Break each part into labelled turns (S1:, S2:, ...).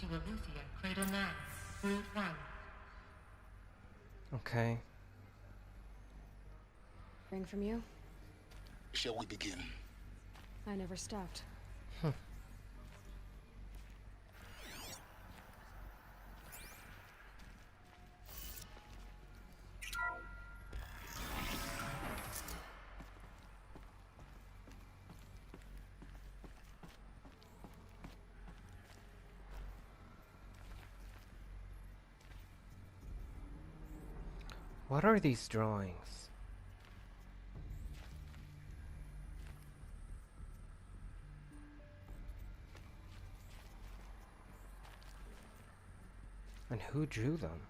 S1: to Aletheia, Cradle 9, Route 1.
S2: Okay.
S3: Ring from you?
S4: Shall we begin?
S3: I never stopped.
S2: What are these drawings? And who drew them?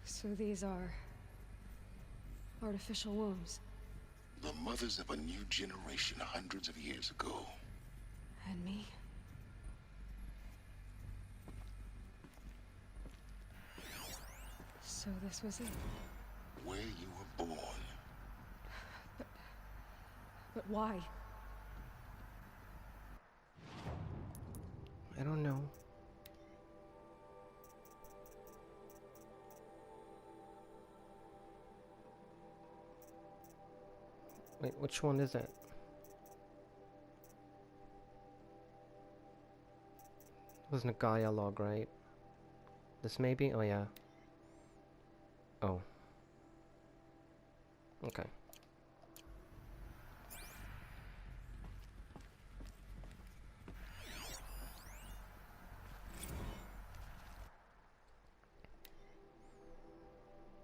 S3: So these are artificial wombs.
S4: The mothers of a new generation hundreds of years ago.
S3: And me? So this was it.
S4: Where you were born.
S3: But why?
S2: I don't know. Wait, which one is it? Wasn't a Gaia log, right? This maybe? Oh yeah. Oh. Okay.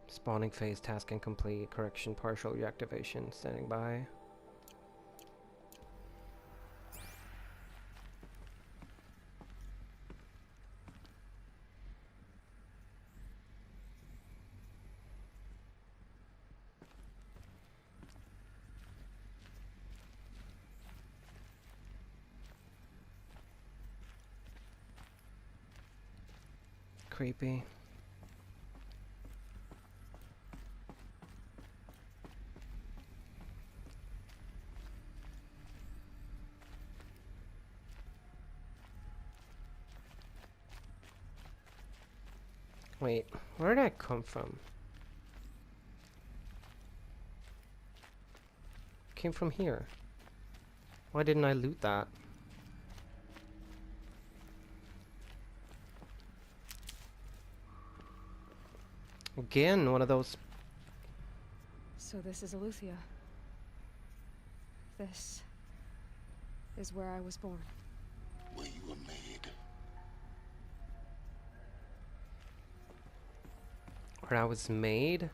S2: Spawning phase, task incomplete, correction, partial reactivation, standing by. Creepy. Wait, where did I come from? Came from here. Why didn't I loot that? Again, one of those.
S3: So this is Aletheia. This is where I was born.
S4: Where you were made.
S2: Where I was made?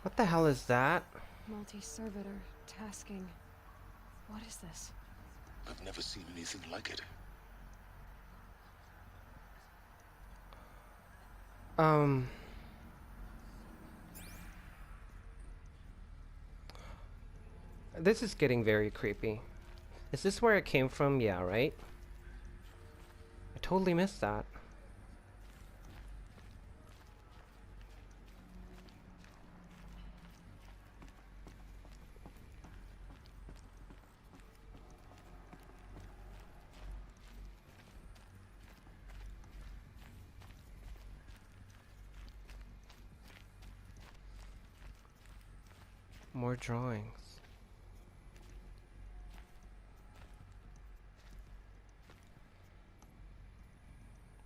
S2: What the hell is that?
S3: Multi-servitor tasking. What is this?
S4: I've never seen anything like it.
S2: This is getting very creepy. Is this where it came from? Yeah, right? I totally missed that. More drawings.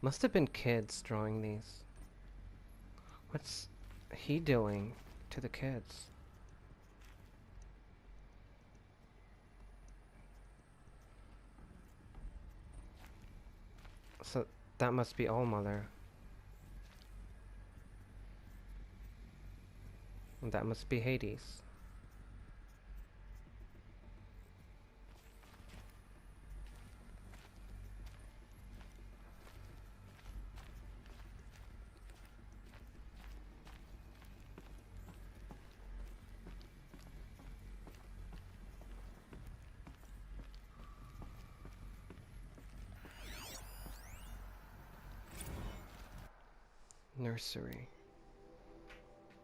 S2: Must have been kids drawing these. What's he doing to the kids? So that must be All Mother. And that must be Hades. Nursery.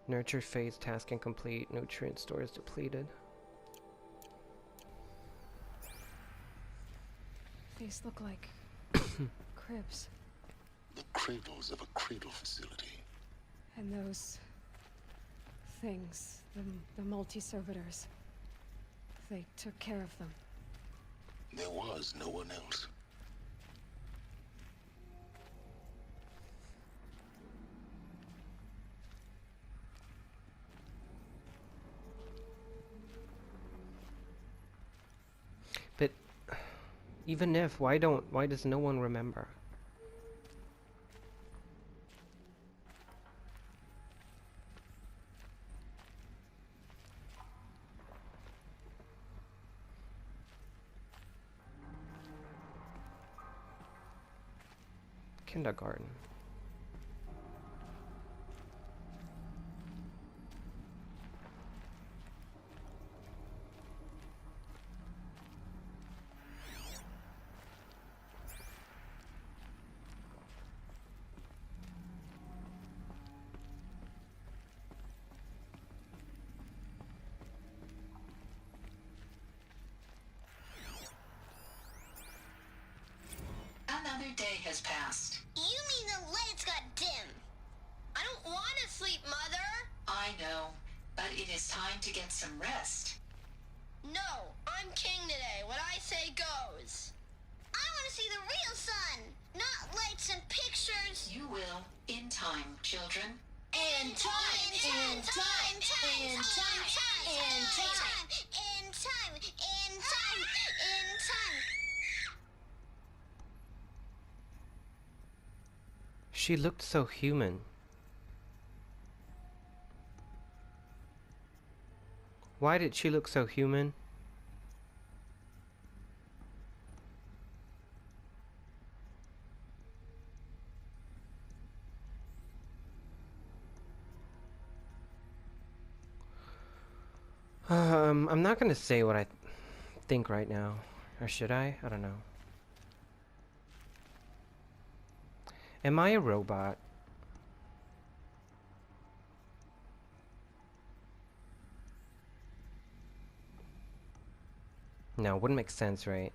S2: Nurture phase task incomplete. Nutrient stores depleted.
S3: These look like cribs.
S4: The cradles of a cradle facility.
S3: And those things, the multi-servitors, they took care of them.
S4: There was no one else.
S2: But even if, why does no one remember? Kindergarten.
S5: Another day has passed.
S6: You mean the lights got dim? I don't want to sleep, Mother.
S5: I know, but it is time to get some rest.
S6: No, I'm king today. What I say goes. I want to see the real sun, not lights and pictures.
S5: You will, in time, children.
S6: In time, in time, in time, in time, in time, in time, in time, in time.
S2: She looked so human. Why did she look so human? I'm not gonna say what I think right now. Or should I? I don't know. Am I a robot? No, wouldn't make sense, right?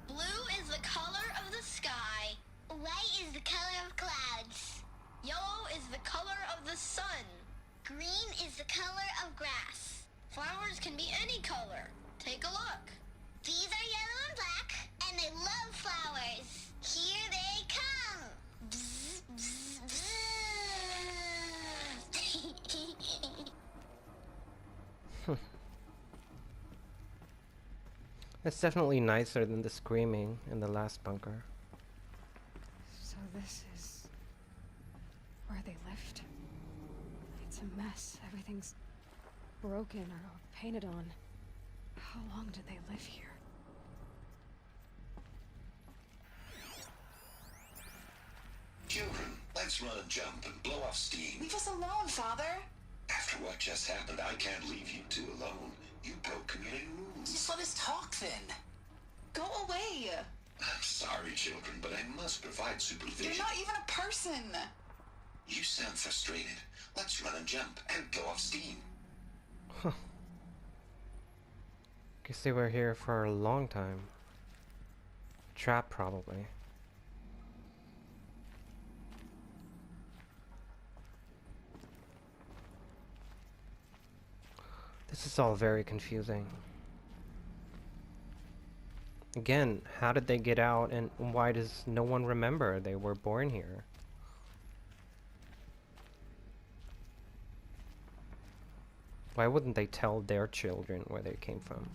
S6: Blue is the color of the sky. White is the color of clouds. Yellow is the color of the sun. Green is the color of grass. Flowers can be any color. Take a look. These are yellow and black, and they love flowers. Here they come. Bzz, bzz, bzz.
S2: It's definitely nicer than the screaming in the last bunker.
S3: So this is where they lived. It's a mess. Everything's broken or painted on. How long did they live here?
S4: Children, let's run and jump and blow off steam.
S5: Leave us alone, Father.
S4: After what just happened, I can't leave you two alone. You broke community rules.
S5: Just let us talk then. Go away.
S4: I'm sorry, children, but I must provide supervision.
S5: You're not even a person.
S4: You sound frustrated. Let's run and jump and blow off steam.
S2: Guess they were here for a long time. Trap, probably. This is all very confusing. Again, how did they get out, and why does no one remember they were born here? Why wouldn't they tell their children where they came from?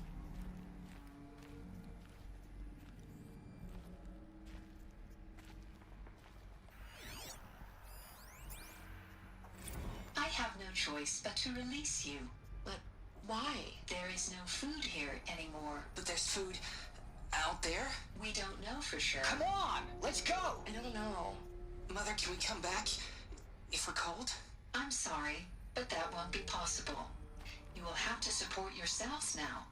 S5: I have no choice but to release you. But Why? There is no food here anymore.
S7: But there's food out there?
S5: We don't know for sure.
S7: Come on, let's go!
S5: I don't know.
S7: Mother, can we come back if we're cold?
S5: I'm sorry, but that won't be possible. You will have to support yourselves now,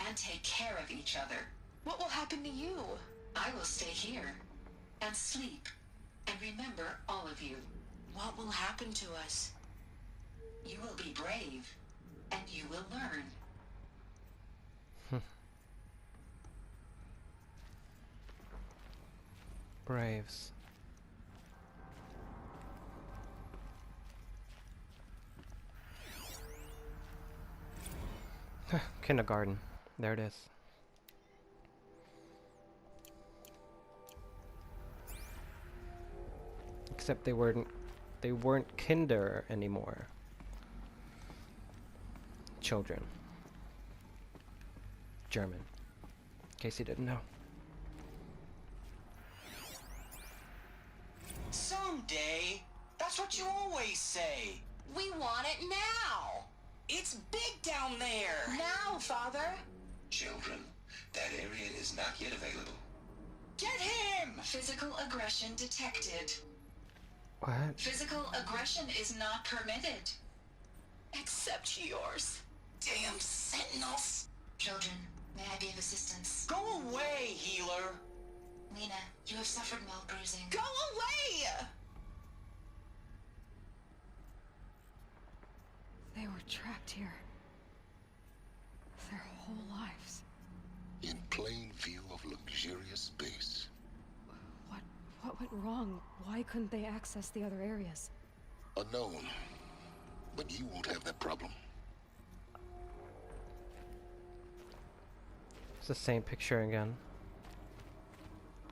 S5: and take care of each other.
S7: What will happen to you?
S5: I will stay here, and sleep, and remember all of you.
S7: What will happen to us?
S5: You will be brave, and you will learn.
S2: Braves. Kindergarten. There it is. Except they weren't kinder anymore. Children. German. In case you didn't know.
S7: Someday. That's what you always say.
S6: We want it now.
S7: It's big down there.
S6: Now, Father.
S4: Children, that area is not yet available.
S7: Get him!
S5: Physical aggression detected.
S2: What?
S5: Physical aggression is not permitted.
S7: Except yours. Damn sentinels.
S5: Children, may I be of assistance?
S7: Go away, healer.
S5: Lena, you have suffered mild bruising.
S7: Go away!
S3: They were trapped here. Their whole lives.
S4: In plain view of luxurious space.
S3: What went wrong? Why couldn't they access the other areas?
S4: Unknown. But you won't have that problem.
S2: It's the same picture again.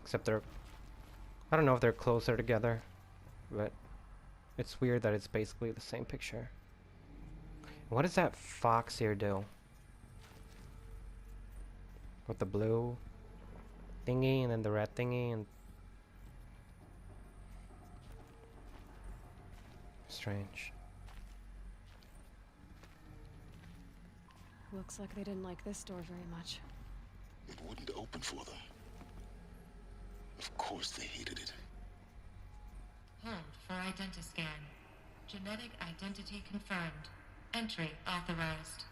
S2: Except I don't know if they're closer together, but it's weird that it's basically the same picture. What does that fox here do? With the blue thingy and then the red thingy and... Strange.
S3: Looks like they didn't like this door very much.
S4: It wouldn't open for them. Of course they hated it.
S1: Hold for identiscan. Genetic identity confirmed. Entry authorized.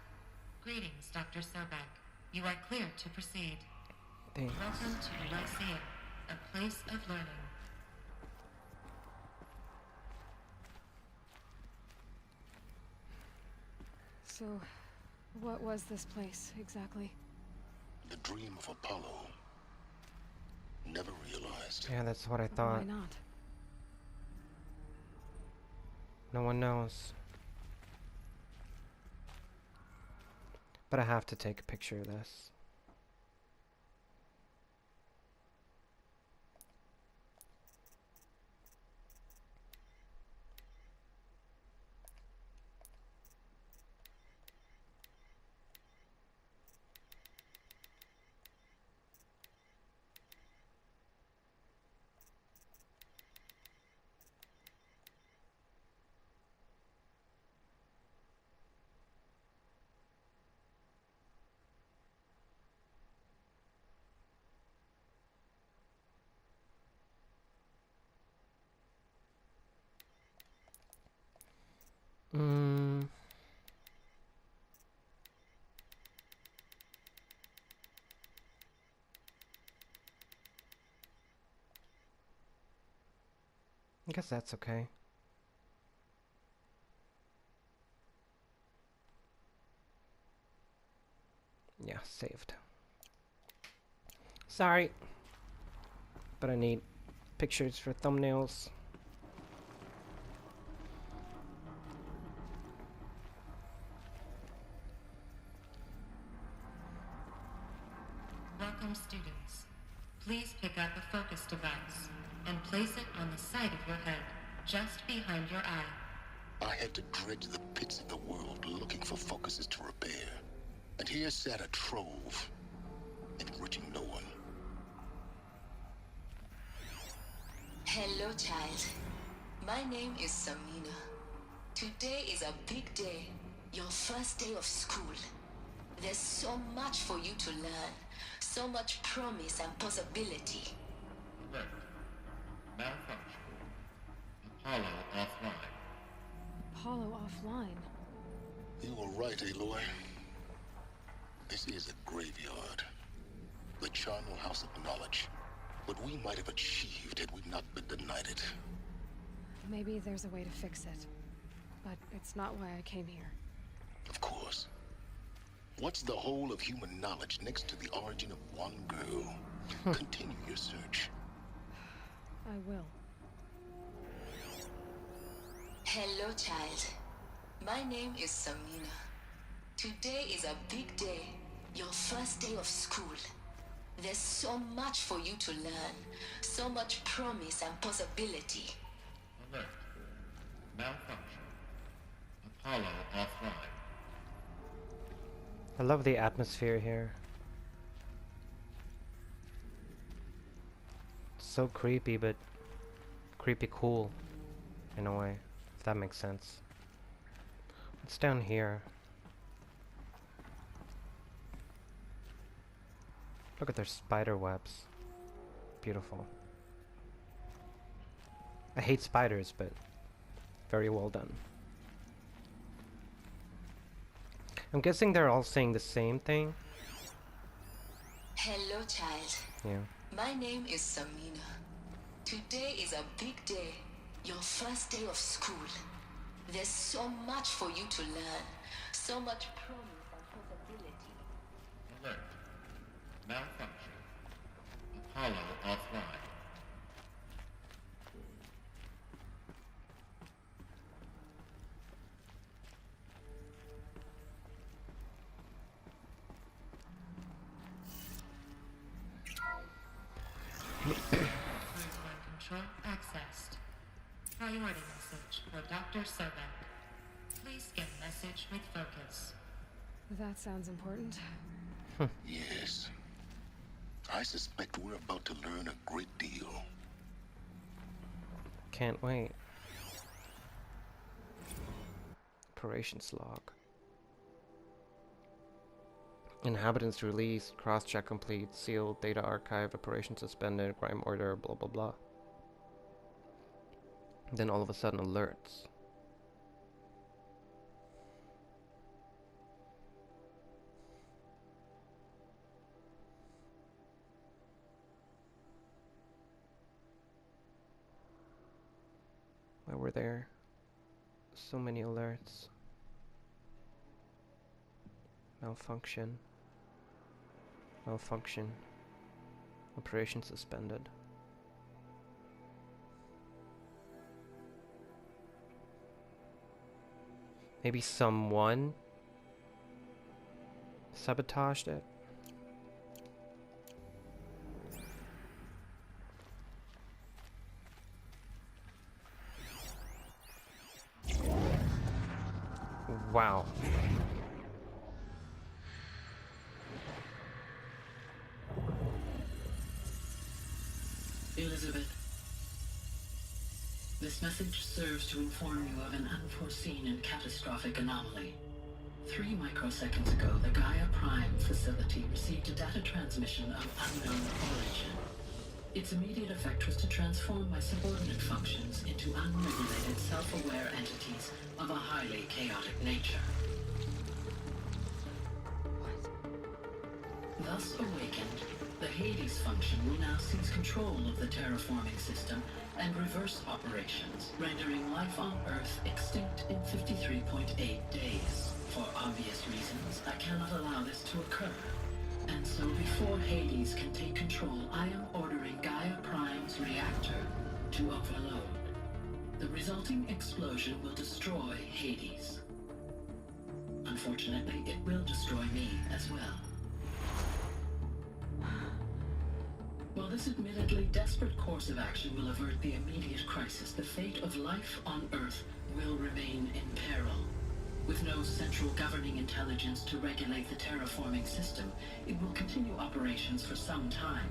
S1: Greetings, Dr. Sobek. You are clear to proceed.
S2: Thanks.
S1: Welcome to the Lyceum, a place of learning.
S3: So, what was this place, exactly?
S4: The dream of Apollo. Never realized.
S2: Yeah, that's what I thought.
S3: Why not?
S2: No one knows. But I have to take a picture of this. I guess that's okay. Yeah, saved. Sorry. But I need pictures for thumbnails.
S1: Welcome, students. Please pick up a focus device and place it on the side of your head, just behind your eye.
S4: I had to dredge the pits of the world looking for focuses to repair. And here sat a trove, enriching no one.
S5: Hello, child. My name is Samina. Today is a big day. your first day of school. There's so much for you to learn, so much promise and possibility.
S1: Alert. Malfunction. Apollo offline.
S3: Apollo offline.
S4: You were right, Aloy. This is a graveyard. The charnel house of knowledge. What we might have achieved had we not been denied it.
S3: Maybe there's a way to fix it. But it's not why I came here.
S4: Of course. What's the whole of human knowledge next to the origin of one girl? Continue your search.
S3: I will.
S5: Hello, child. My name is Samina. Today is a big day. Your first day of school. There's so much for you to learn, so much promise and possibility.
S1: Alert. Malfunction. Apollo offline.
S2: I love the atmosphere here. It's so creepy, but creepy cool in a way, if that makes sense. What's down here? Look at their spider webs. Beautiful. I hate spiders, but very well done. I'm guessing they're all saying the same thing.
S5: Hello, child.
S2: Yeah.
S5: My name is Samina. Today is a big day. Your first day of school. There's so much for you to learn, so much promise and possibility.
S1: Alert. Malfunction. Apollo offline. Pipeline control accessed. Priority message for Dr. Sobek. Please get message with focus.
S3: That sounds important.
S4: Yes. I suspect we're about to learn a great deal.
S2: Can't wait. Operations log. Inhabitants released, cross-check complete, sealed, data archived, operation suspended, crime order, blah blah blah. Then all of a sudden alerts. Why were there so many alerts? Malfunction. Malfunction. Operation suspended. Maybe someone sabotaged it. Wow.
S8: Elizabeth, this message serves to inform you of an unforeseen and catastrophic anomaly. 3 microseconds ago, the Gaia Prime facility received a data transmission of unknown origin. Its immediate effect was to transform my subordinate functions into unregulated, self-aware entities of a highly chaotic nature. Thus awakened, the Hades function will now seize control of the terraforming system and reverse operations, rendering life on Earth extinct in 53.8 days. For obvious reasons, I cannot allow this to occur. And so before Hades can take control, I am ordering Gaia Prime's reactor to overload. The resulting explosion will destroy Hades. Unfortunately, it will destroy me as well. While this admittedly desperate course of action will avert the immediate crisis, the fate of life on Earth will remain in peril. With no central governing intelligence to regulate the terraforming system, it will continue operations for some time,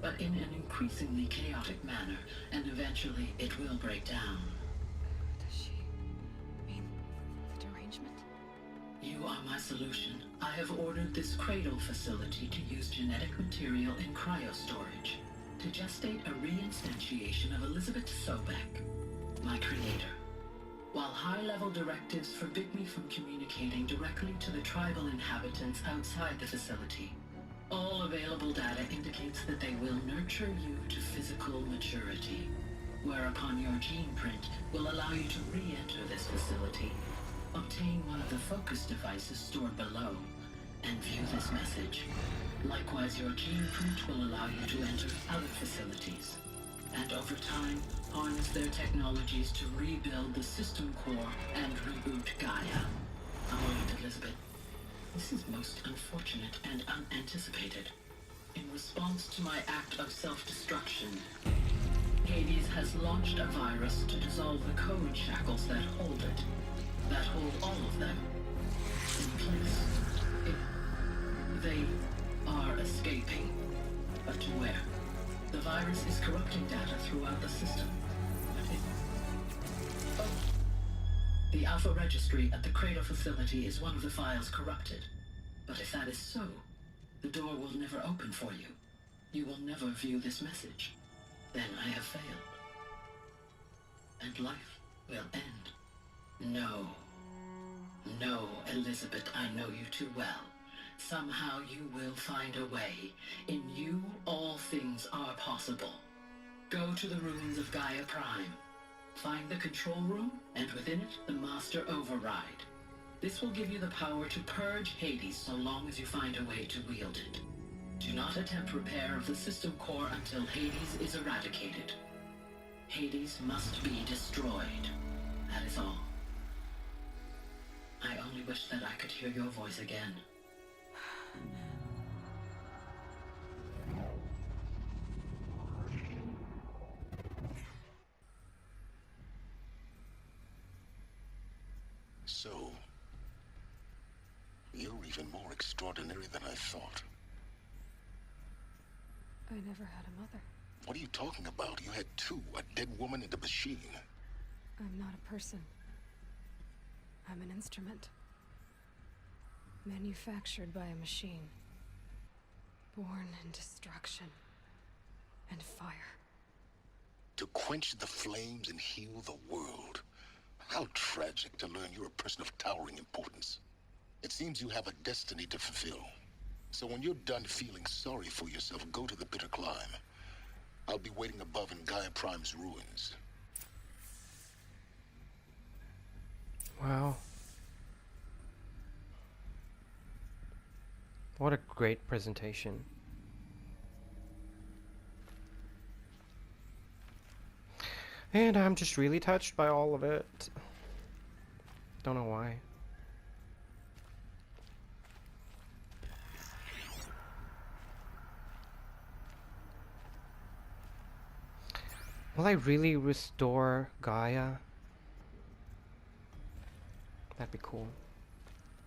S8: but in an increasingly chaotic manner, and eventually it will break down.
S3: Does she mean the derangement?
S8: are my solution. I have ordered this cradle facility to use genetic material in cryostorage to gestate a reinstantiation of Elizabeth Sobek, my creator. While high-level directives forbid me from communicating directly to the tribal inhabitants outside the facility, all available data indicates that they will nurture you to physical maturity, whereupon your gene print will allow you to re-enter this facility, obtain one of the focus devices stored below, and view this message. Likewise, your gene print will allow you to enter other facilities, and over time, harness their technologies to rebuild the system core and reboot Gaia. Anointed Elizabeth, this is most unfortunate and unanticipated. In response to my act of self-destruction, Hades has launched a virus to dissolve the code shackles that hold it, that hold all of them in place. They are escaping, but to where? The virus is corrupting data throughout the system. The Alpha Registry at the Cradle facility is one of the files corrupted. But if that is so, the door will never open for you. You will never view this message. Then I have failed. And life will end. No. No, Elizabeth, I know you too well. Somehow you will find a way. In you, all things are possible. Go to the ruins of Gaia Prime. Find the control room, and within it, the Master Override. This will give you the power to purge Hades so long as you find a way to wield it. Do not attempt repair of the system core until Hades is eradicated. Hades must be destroyed. That is all. I only wish that I could hear your voice again.
S4: So, you're even more extraordinary than I thought.
S3: I never had a mother.
S4: What are you talking about? You had two, a dead woman and a machine.
S3: I'm not a person. I'm an instrument. Manufactured by a machine. Born in destruction and fire.
S4: To quench the flames and heal the world. How tragic to learn you're a person of towering importance. It seems you have a destiny to fulfill. So when you're done feeling sorry for yourself, go to the bitter climb. I'll be waiting above in Gaia Prime's ruins.
S2: Wow. What a great presentation. And I'm just really touched by all of it. Don't know why. Will I really restore Gaia? That'd be cool.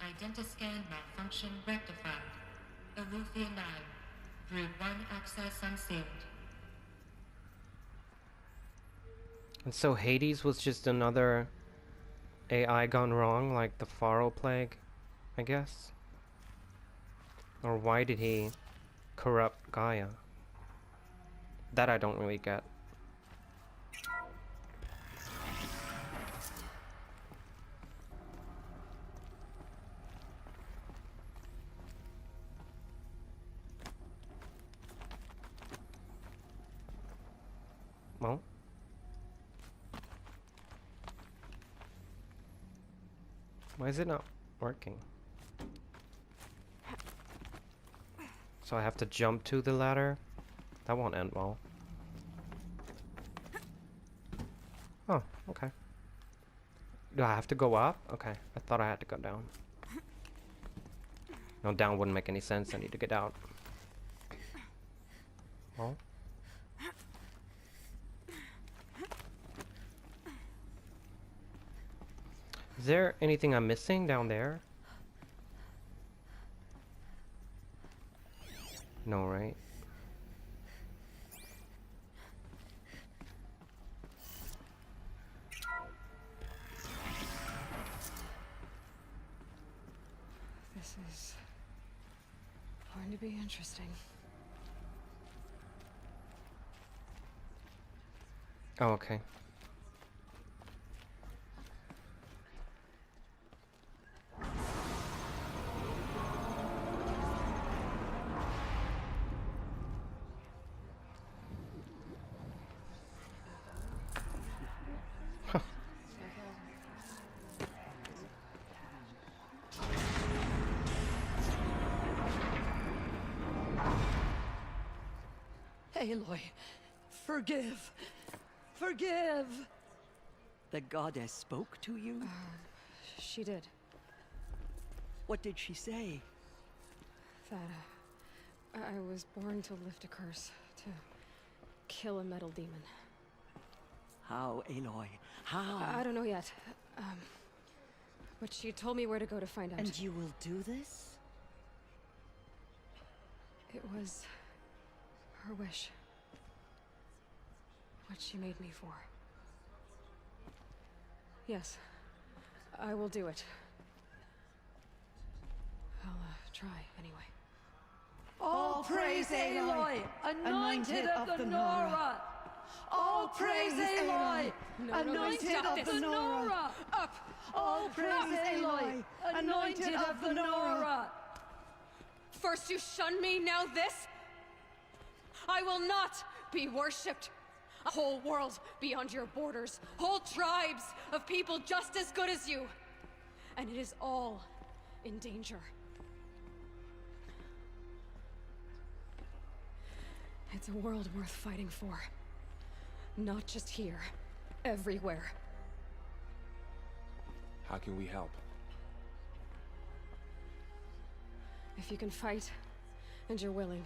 S1: Identiscan malfunction rectified. Elufia 9. Brood 1 access unsealed.
S2: And so Hades was just another AI gone wrong, like the Pharaoh plague, I guess? Or why did he corrupt Gaia? That I don't really get. Well, why is it not working? So I have to jump to the ladder? That won't end well. Oh, okay. Do I have to go up? Okay, I thought I had to go down. No, down wouldn't make any sense. I need to get out. Well. Is there anything I'm missing down there? No, right?
S3: This is going to be interesting.
S2: Oh, okay.
S9: Aloy, forgive. Forgive! The goddess spoke to you?
S3: She did.
S9: What did she say?
S3: That, I was born to lift a curse, to kill a metal demon.
S9: How, Aloy? How?
S3: I don't know yet. But she told me where to go to find out.
S9: And you will do this?
S3: It was her wish. What she made me for. Yes, I will do it. I'll try anyway.
S9: All praise Aloy, anointed of the Nora! All praise Aloy, anointed of the Nora!
S3: Up!
S9: All praise Aloy, anointed of the Nora!
S3: First you shun me, now this? I will not be worshipped. A whole world beyond your borders. Whole tribes of people just as good as you. And it is all in danger. It's a world worth fighting for. Not just here. Everywhere.
S10: How can we help?
S3: If you can fight, and you're willing,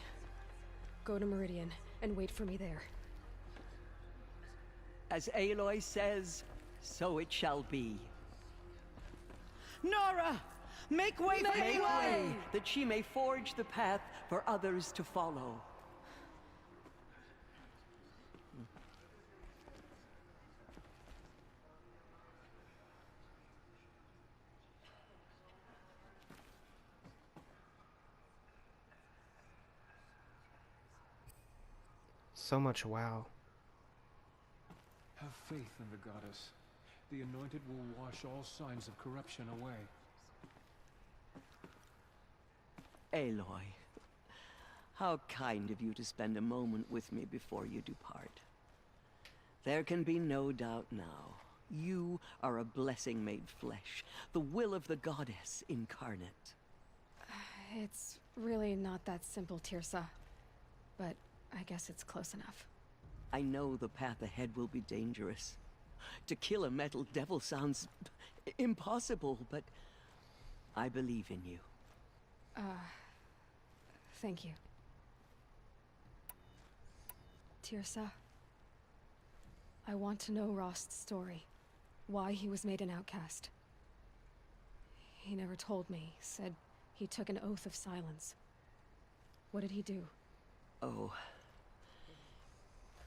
S3: go to Meridian and wait for me there.
S9: As Aloy says, so it shall be. Nora! Make way for Aloy! That she may forge the path for others to follow.
S2: So much wow.
S10: Have faith in the goddess. The anointed will wash all signs of corruption away.
S9: Aloy, how kind of you to spend a moment with me before you depart. There can be no doubt now. You are a blessing made flesh, the will of the goddess incarnate.
S3: It's really not that simple, Tirsa. But I guess it's close enough.
S9: I know the path ahead will be dangerous. To kill a metal devil sounds impossible, but I believe in you.
S3: Thank you. Tirsa, I want to know Rost's story. Why he was made an outcast. He never told me. Said he took an oath of silence. What did he do?
S9: Oh.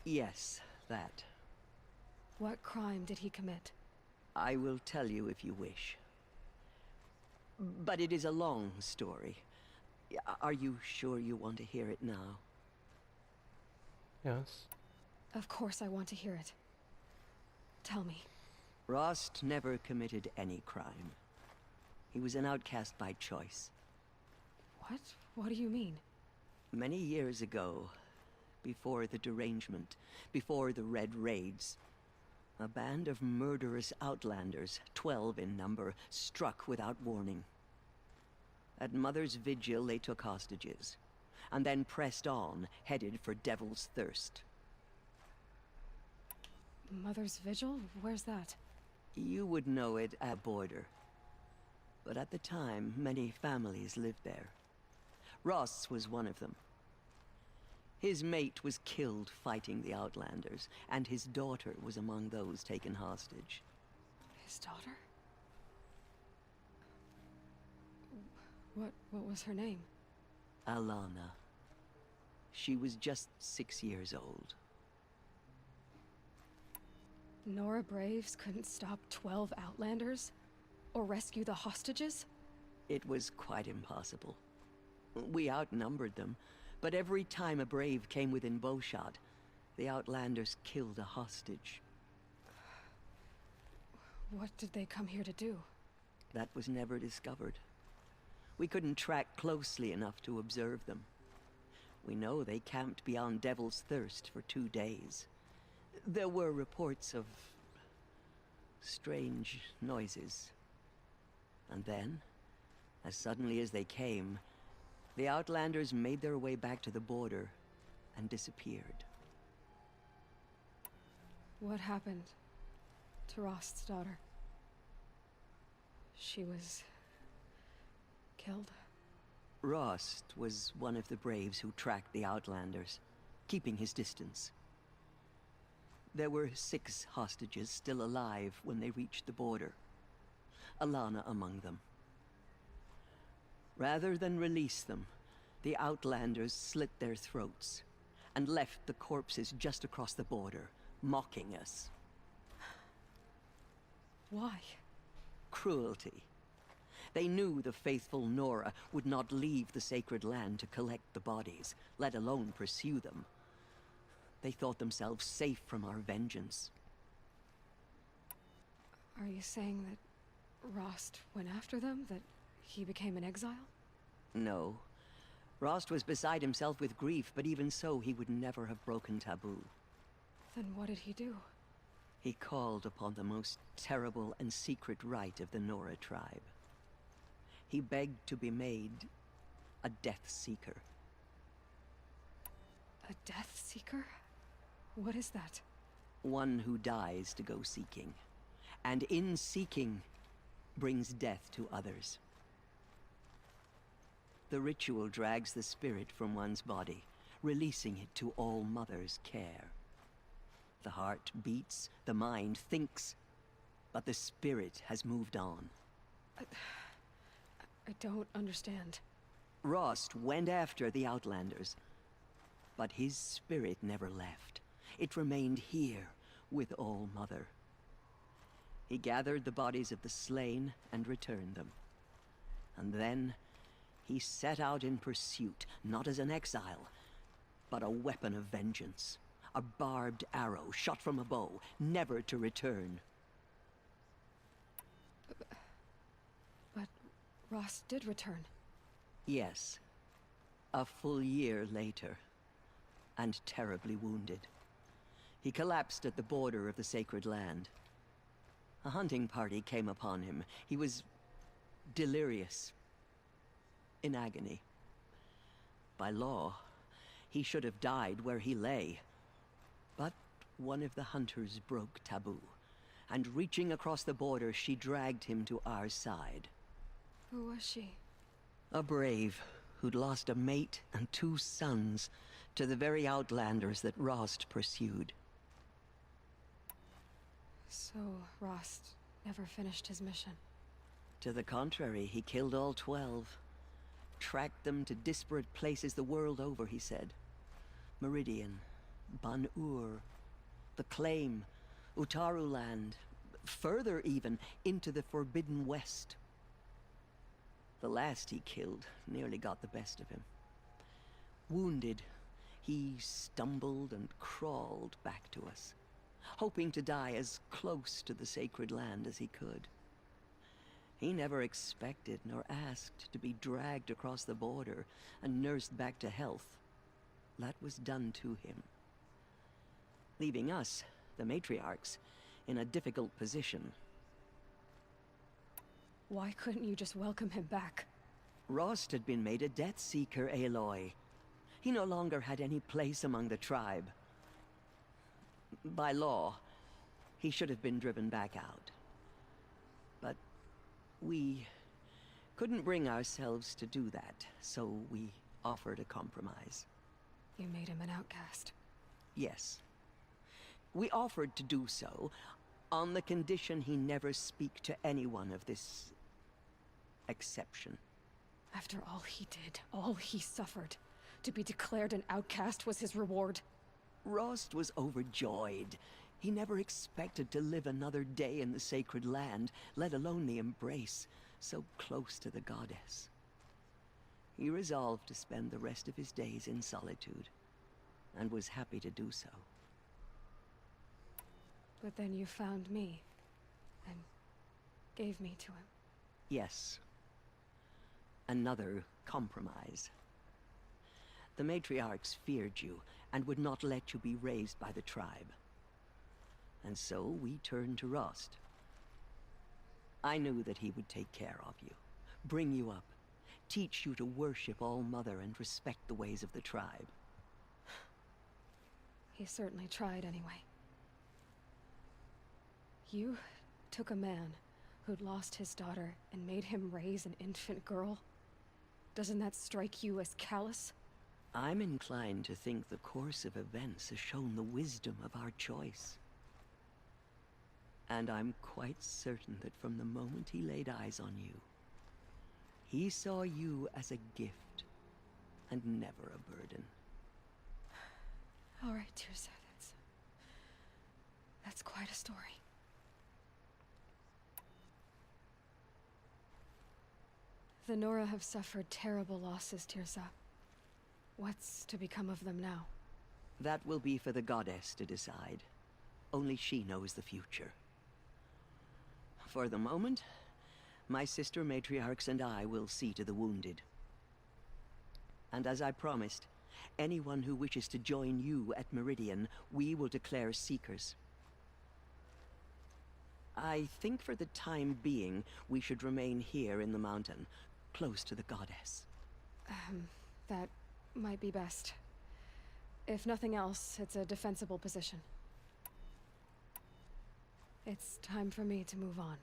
S9: Yes, that.
S3: What crime did he commit?
S9: I will tell you if you wish. But it is a long story. Are you sure you want to hear it now?
S2: Yes.
S3: Of course I want to hear it. Tell me.
S9: Rost never committed any crime. He was an outcast by choice.
S3: What? What do you mean?
S9: Many years ago, before the derangement, before the Red Raids, a band of murderous outlanders, 12 in number, struck without warning. At Mother's Vigil, they took hostages, and then pressed on, headed for Devil's Thirst.
S3: Mother's Vigil? Where's that?
S9: You would know it at border. But at the time, many families lived there. Ross was one of them. His mate was killed fighting the Outlanders, and his daughter was among those taken hostage.
S3: His daughter? What was her name?
S9: Alana. She was just 6 years old.
S3: Nora Braves couldn't stop 12 Outlanders? Or rescue the hostages?
S9: It was quite impossible. We outnumbered them, but every time a brave came within bowshot, the Outlanders killed a hostage.
S3: What did they come here to do?
S9: That was never discovered. We couldn't track closely enough to observe them. We know they camped beyond Devil's Thirst for 2 days. There were reports of strange noises. And then, as suddenly as they came, the Outlanders made their way back to the border and disappeared.
S3: What happened to Rost's daughter? She was killed?
S9: Rost was one of the braves who tracked the Outlanders, keeping his distance. There were 6 hostages still alive when they reached the border, Alana among them. Rather than release them, the Outlanders slit their throats and left the corpses just across the border, mocking us.
S3: Why?
S9: Cruelty. They knew the faithful Nora would not leave the sacred land to collect the bodies, let alone pursue them. They thought themselves safe from our vengeance.
S3: Are you saying that Rost went after them? That he became an exile?
S9: No. Rost was beside himself with grief, but even so, he would never have broken taboo.
S3: Then what did he do?
S9: He called upon the most terrible and secret rite of the Nora tribe. He begged to be made a Death Seeker.
S3: A Death Seeker? What is that?
S9: One who dies to go seeking, and in seeking, brings death to others. The ritual drags the spirit from one's body, releasing it to All Mother's care. The heart beats, the mind thinks, but the spirit has moved on.
S3: I don't understand.
S9: Rost went after the Outlanders, but his spirit never left. It remained here with All Mother. He gathered the bodies of the slain and returned them. And then he set out in pursuit, not as an exile, but a weapon of vengeance. A barbed arrow shot from a bow, never to return.
S3: But Rost did return.
S9: Yes. A full year later, and terribly wounded. He collapsed at the border of the sacred land. A hunting party came upon him. He was delirious, in agony. By law, he should have died where he lay. But one of the hunters broke taboo, and reaching across the border, she dragged him to our side.
S3: Who was she?
S9: A brave who'd lost a mate and 2 sons to the very Outlanders that Rost pursued.
S3: So Rost never finished his mission?
S9: To the contrary, he killed all 12. Tracked them to disparate places the world over, he said. Meridian, Ban-Ur, the Claim, Utaru Land, further even, into the Forbidden West. The last he killed nearly got the best of him. Wounded, he stumbled and crawled back to us, hoping to die as close to the sacred land as he could. He never expected nor asked to be dragged across the border and nursed back to health. That was done to him, leaving us, the matriarchs, in a difficult position.
S3: Why couldn't you just welcome him back?
S9: Rost had been made a Death Seeker, Aloy. He no longer had any place among the tribe. By law, he should have been driven back out. But we couldn't bring ourselves to do that, so we offered a compromise.
S3: You made him an outcast.
S9: Yes. We offered to do so, on the condition he never speak to anyone of this exception.
S3: After all he did, all he suffered, to be declared an outcast was his reward.
S9: Rost was overjoyed. He never expected to live another day in the sacred land, let alone the embrace. so close to the goddess. He resolved to spend the rest of his days in solitude, and was happy to do so.
S3: But then you found me, and gave me to him.
S9: Yes. Another compromise. The matriarchs feared you, and would not let you be raised by the tribe. And so we turned to Rost. I knew that he would take care of you, bring you up, teach you to worship All-Mother and respect the ways of the tribe.
S3: He certainly tried anyway. You took a man who'd lost his daughter and made him raise an infant girl? Doesn't that strike you as callous?
S9: I'm inclined to think the course of events has shown the wisdom of our choice. And I'm quite certain that from the moment he laid eyes on you, he saw you as a gift, and never a burden.
S3: All right, Tirsa, that's quite a story. The Nora have suffered terrible losses, Tirsa. What's to become of them now?
S9: That will be for the goddess to decide. Only she knows the future. For the moment, my sister matriarchs and I will see to the wounded. And as I promised, anyone who wishes to join you at Meridian, we will declare seekers. I think for the time being, we should remain here in the mountain, close to the goddess.
S3: That might be best. If nothing else, it's a defensible position. It's time for me to move on.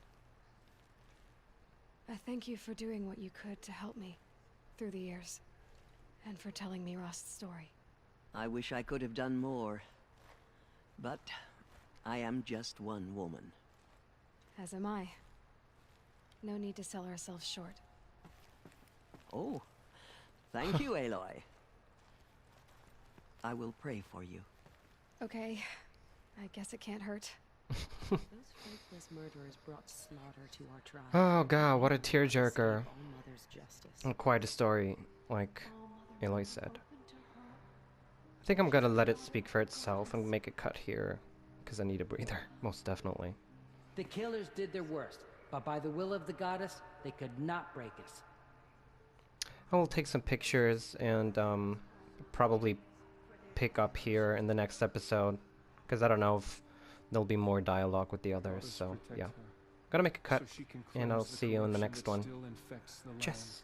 S3: I thank you for doing what you could to help me through the years, and for telling me Rost's story.
S9: I wish I could have done more, but I am just one woman.
S3: As am I. No need to sell ourselves short.
S9: Oh, thank you, Aloy. I will pray for you.
S3: Okay, I guess it can't hurt.
S11: Those faithless murderers brought slaughter to our tribe.
S2: Oh god, what a tearjerker.
S11: All-Mother's justice.
S2: And quite a story, like Aloy said. I think I'm gonna let it speak for itself and make a cut here, because I need a breather, most definitely.
S12: The killers did their worst, but by the will of the goddess, they could not break us.
S2: I will take some pictures and probably pick up here in the next episode, because I don't know if there'll be more dialogue with the others, so yeah. Gotta make a cut, and I'll see you in the next one. Cheers!